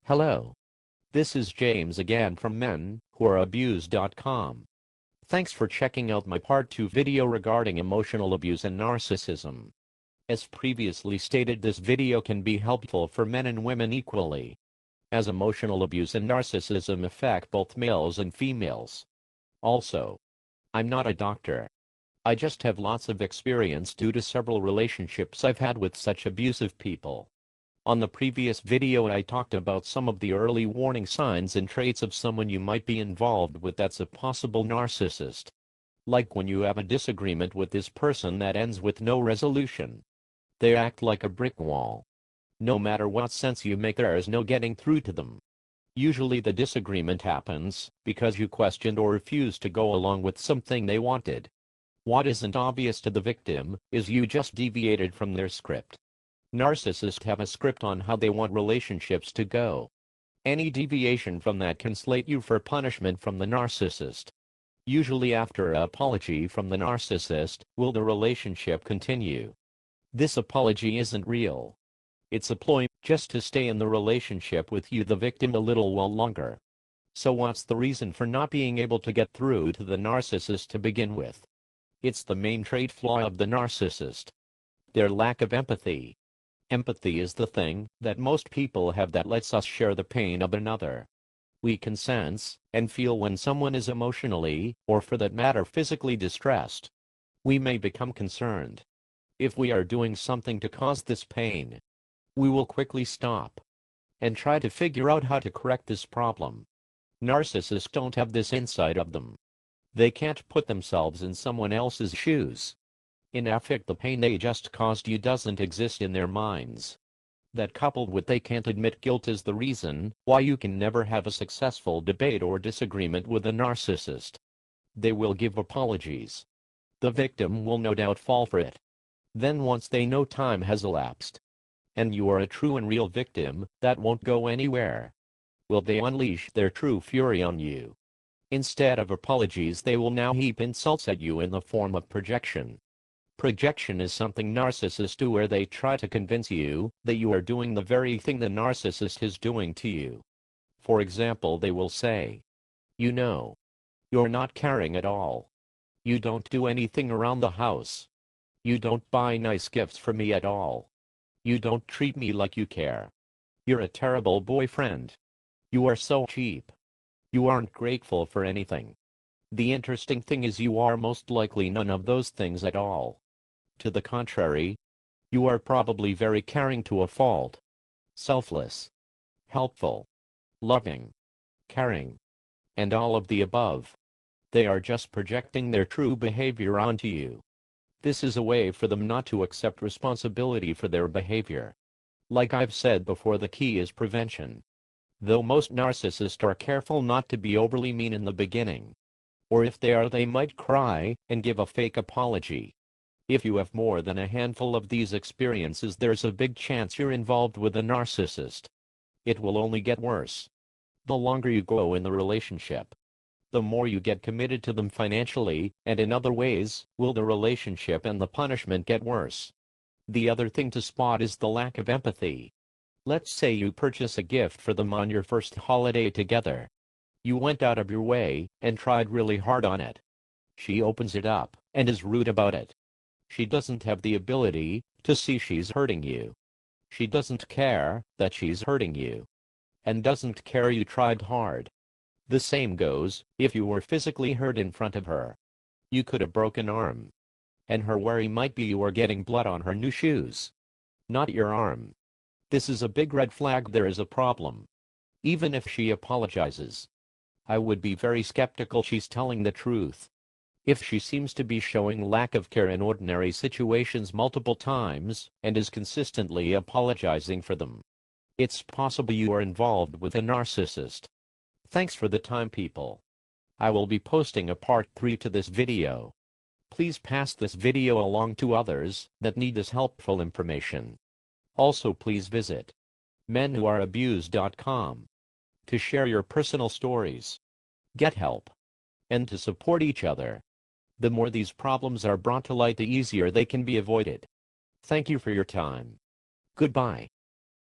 Hello. This is James again from menwhoareabused.com. Thanks for checking out my part 2 video regarding emotional abuse and narcissism. As previously stated, this video can be helpful for men and women equally, as emotional abuse and narcissism affect both males and females. Also, I'm not a doctor. I just have lots of experience due to several relationships I've had with such abusive people. On the previous video I talked about some of the early warning signs and traits of someone you might be involved with that's a possible narcissist. Like when you have a disagreement with this person that ends with no resolution. They act like a brick wall. No matter what sense you make, there is no getting through to them. Usually the disagreement happens because you questioned or refused to go along with something they wanted. What isn't obvious to the victim is you just deviated from their script. Narcissists have a script on how they want relationships to go. Any deviation from that can slate you for punishment from the narcissist. Usually after an apology from the narcissist, will the relationship continue? This apology isn't real. It's a ploy just to stay in the relationship with you, the victim, a little while longer. So what's the reason for not being able to get through to the narcissist to begin with? It's the main trait flaw of the narcissist: their lack of empathy. Empathy is the thing that most people have that lets us share the pain of another. We can sense and feel when someone is emotionally, or for that matter physically, distressed. We may become concerned. If we are doing something to cause this pain, we will quickly stop and try to figure out how to correct this problem. Narcissists don't have this inside of them. They can't put themselves in someone else's shoes. In effect, the pain they just caused you doesn't exist in their minds. That, coupled with they can't admit guilt, is the reason why you can never have a successful debate or disagreement with a narcissist. They will give apologies. The victim will no doubt fall for it. Then once they know time has elapsed, and you are a true and real victim that won't go anywhere, will they unleash their true fury on you. Instead of apologies, they will now heap insults at you in the form of projection. Projection is something narcissists do where they try to convince you that you are doing the very thing the narcissist is doing to you. For example, they will say, "You know, you're not caring at all. You don't do anything around the house. You don't buy nice gifts for me at all. You don't treat me like you care. You're a terrible boyfriend. You are so cheap. You aren't grateful for anything. The interesting thing is you are most likely none of those things at all. To the contrary, you are probably very caring to a fault. Selfless, helpful, loving, caring, and all of the above. They are just projecting their true behavior onto you. This is a way for them not to accept responsibility for their behavior. Like I've said before, the key is prevention. Though most narcissists are careful not to be overly mean in the beginning. Or if they are, they might cry and give a fake apology. If you have more than a handful of these experiences, there's a big chance you're involved with a narcissist. It will only get worse. The longer you go in the relationship, the more you get committed to them financially and in other ways, will the relationship and the punishment get worse. The other thing to spot is the lack of empathy. Let's say you purchase a gift for them on your first holiday together. You went out of your way and tried really hard on it. She opens it up and is rude about it. She doesn't have the ability to see she's hurting you. She doesn't care that she's hurting you, and doesn't care you tried hard. The same goes if you were physically hurt in front of her. You could have broken arm, and her worry might be you are getting blood on her new shoes, not your arm. This is a big red flag. There is a problem. Even if she apologizes, I would be very skeptical she's telling the truth. If she seems to be showing lack of care in ordinary situations multiple times and is consistently apologizing for them, it's possible you are involved with a narcissist. Thanks for the time, people. I will be posting a part 3 to this video. Please pass this video along to others that need this helpful information. Also, please visit menwhoareabused.com to share your personal stories, get help, and to support each other. The more these problems are brought to light, the easier they can be avoided. Thank you for your time. Goodbye.